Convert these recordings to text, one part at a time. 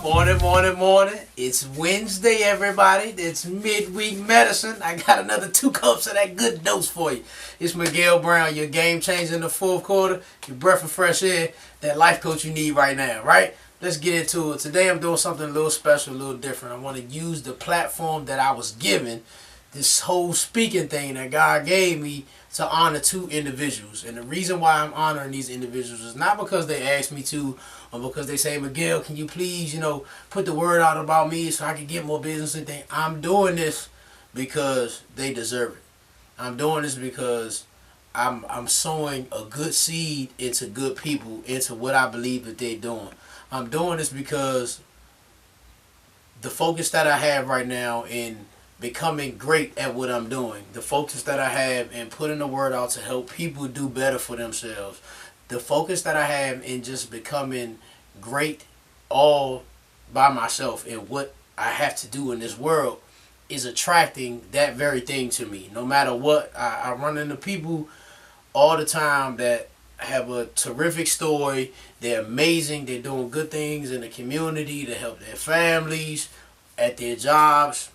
Morning, morning, morning. It's Wednesday, everybody. It's midweek medicine. I got another 2 cups of that good dose for you. It's Miguel Brown, your game changer in the fourth quarter, your breath of fresh air, that life coach you need right now, right? Let's get into it. Today I'm doing something a little special, a little different. I want to use the platform that I was given, this whole speaking thing that God gave me, to honor 2 individuals. And the reason why I'm honoring these individuals is not because they asked me to, or because they say, Miguel, can you please, put the word out about me so I can get more business and things. I'm doing this because they deserve it. I'm doing this because I'm sowing a good seed into good people, into what I believe that they're doing. I'm doing this because the focus that I have right now in becoming great at what I'm doing, the focus that I have in putting the word out to help people do better for themselves, the focus that I have in just becoming great all by myself and what I have to do in this world is attracting that very thing to me. No matter what, I run into people all the time that have a terrific story. They're amazing. They're doing good things in the community to help their families, at their jobs.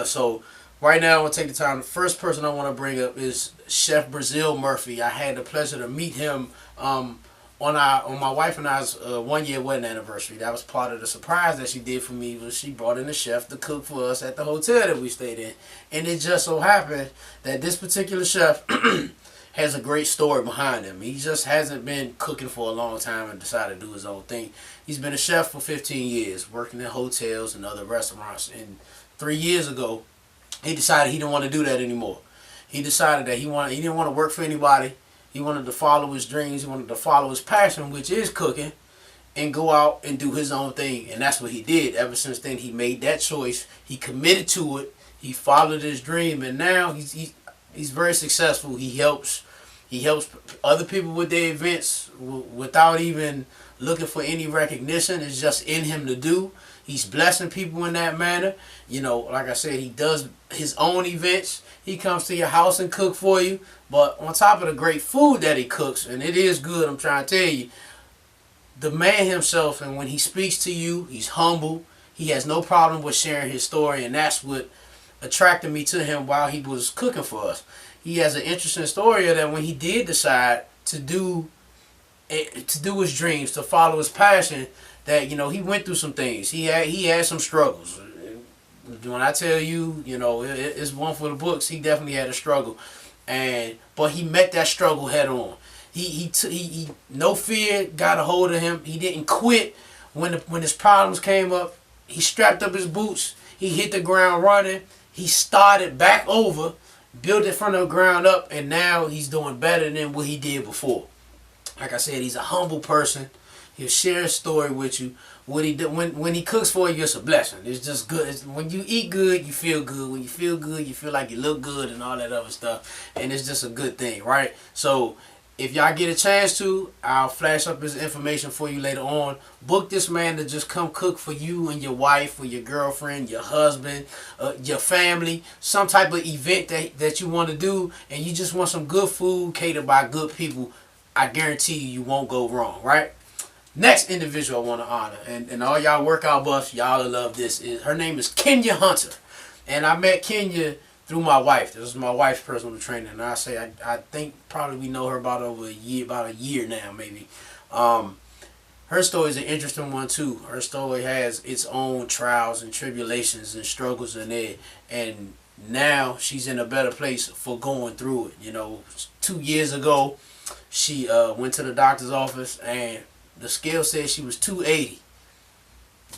So right now I want to take the time. The first person I want to bring up is Chef Brazil Murphy. I had the pleasure to meet him on my wife and I's 1-year wedding anniversary. That was part of the surprise that she did for me. Was she brought in a chef to cook for us at the hotel that we stayed in, and it just so happened that this particular chef has a great story behind him. He just hasn't been cooking for a long time and decided to do his own thing. He's been a chef for 15 years, working in hotels and other restaurants. And 3 years ago, he decided he didn't want to do that anymore. He decided that he didn't want to work for anybody. He wanted to follow his dreams. He wanted to follow his passion, which is cooking, and go out and do his own thing. And that's what he did. Ever since then, he made that choice. He committed to it. He followed his dream, and now he's very successful. He helps other people with their events without even looking for any recognition. It's just in him to do. He's blessing people in that manner. Like I said, he does his own events. He comes to your house and cook for you. But on top of the great food that he cooks, and it is good, I'm trying to tell you, the man himself, and when he speaks to you, he's humble. He has no problem with sharing his story, and that's what attracted me to him while he was cooking for us. He has an interesting story that when he did decide to do his dreams, to follow his passion, that he went through some things. He had some struggles. When I tell you, it's one for the books. He definitely had a struggle, but he met that struggle head on. He no fear got a hold of him. He didn't quit when his problems came up. He strapped up his boots. He hit the ground running. He started back over, built it from the ground up, and now he's doing better than what he did before. Like I said, he's a humble person. He'll share his story with you. What he do, when he cooks for you, it's a blessing. It's just good. When you eat good, you feel good. When you feel good, you feel like you look good and all that other stuff. And it's just a good thing, right? So if y'all get a chance to, I'll flash up his information for you later on. Book this man to just come cook for you and your wife or your girlfriend, your husband, your family, some type of event that you want to do, and you just want some good food catered by good people. I guarantee you won't go wrong, right? Next individual I want to honor, and all y'all workout buffs, y'all will love this. Her name is Kenya Hunter. And I met Kenya through my wife. This is my wife's personal trainer. And I think probably we know her about a year now, maybe. Her story is an interesting one too. Her story has its own trials and tribulations and struggles in it. And now she's in a better place for going through it. 2 years ago, she went to the doctor's office and the scale said she was 280.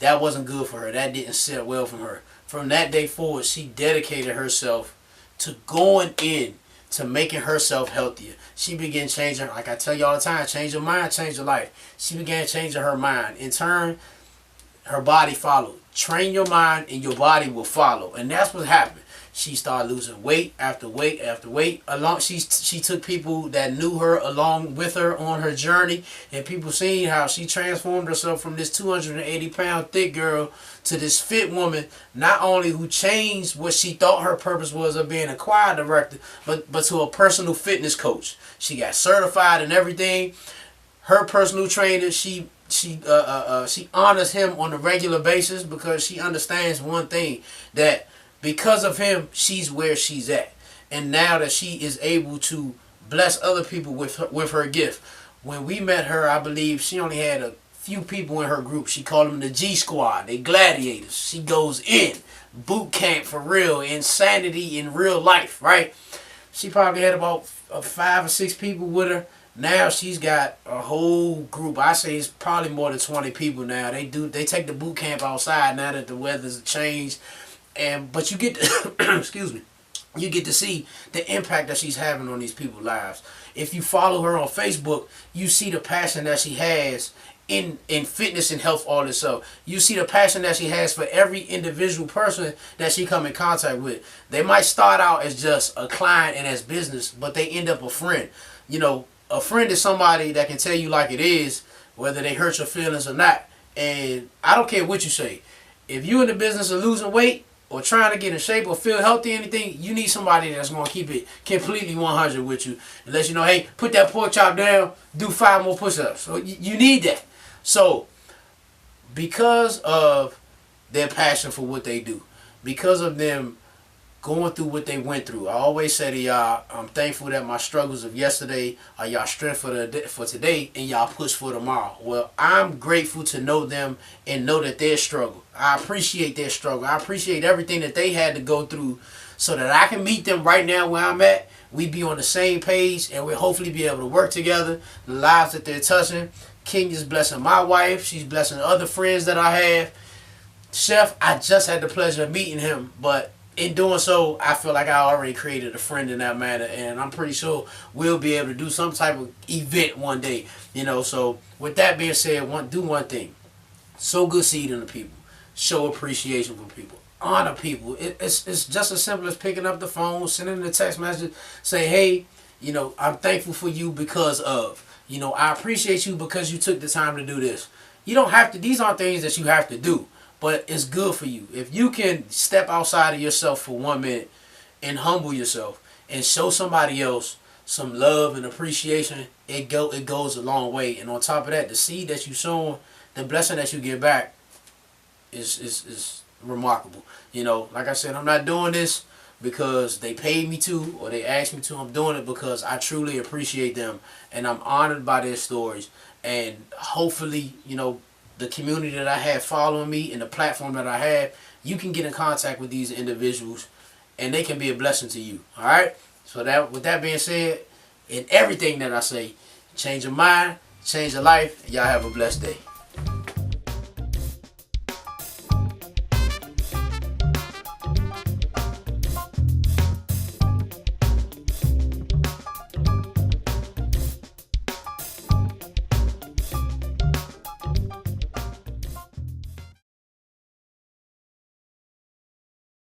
That wasn't good for her. That didn't sit well for her. From that day forward, she dedicated herself to going in to making herself healthier. She began changing, like I tell you all the time, change your mind, change your life. She began changing her mind. In turn, her body followed. Train your mind and your body will follow. And that's what happened. She started losing weight after weight after weight. She took people that knew her along with her on her journey, and people seen how she transformed herself from this 280-pound thick girl to this fit woman, not only who changed what she thought her purpose was of being a choir director, but to a personal fitness coach. She got certified and everything. Her personal trainer, she she honors him on a regular basis because she understands one thing, that because of him she's where she's at, and now that she is able to bless other people with her gift. When we met her, I believe she only had a few people in her group. She called them the G Squad. They gladiators. She goes in boot camp for real, insanity in real life, right? She probably had about 5 or 6 people with her. Now she's got a whole group. I say it's probably more than 20 people now. They take the boot camp outside now that the weather's changed, but you get to, excuse me, you get to see the impact that she's having on these people's lives. If you follow her on Facebook, you see the passion that she has in fitness and health, all this stuff. You see the passion that she has for every individual person that she come in contact with. They might start out as just a client and as business, but they end up a friend. You know, a friend is somebody that can tell you like it is, whether they hurt your feelings or not. And I don't care what you say. If you're in the business of losing weight or trying to get in shape or feel healthy or anything, you need somebody that's going to keep it completely 100 with you and let you know, hey, put that pork chop down, do 5 more push-ups. So you need that. So, because of their passion for what they do, because of them going through what they went through, I always say to y'all, I'm thankful that my struggles of yesterday are y'all strength for today and y'all push for tomorrow. Well, I'm grateful to know them and know that their struggle. I appreciate their struggle. I appreciate everything that they had to go through so that I can meet them right now where I'm at. We be on the same page and we'll hopefully be able to work together. The lives that they're touching. King is blessing my wife. She's blessing other friends that I have. Chef, I just had the pleasure of meeting him, but in doing so, I feel like I already created a friend in that matter, and I'm pretty sure we'll be able to do some type of event one day. You know, so with that being said, do one thing. Sow good seed in the people. Show appreciation for people. Honor people. It's just as simple as picking up the phone, sending a text message, say, hey, you know, I'm thankful for you because of. You know, I appreciate you because you took the time to do this. You don't have to, these aren't things that you have to do, but it's good for you. If you can step outside of yourself for 1 minute and humble yourself and show somebody else some love and appreciation, it goes a long way. And on top of that, the seed that you sown, the blessing that you get back is remarkable. You know, like I said, I'm not doing this because they paid me to or they asked me to. I'm doing it because I truly appreciate them and I'm honored by their stories. And hopefully, you know, the community that I have following me and the platform that I have, you can get in contact with these individuals and they can be a blessing to you. Alright? So that, with that being said, in everything that I say, change your mind, change your life, and y'all have a blessed day.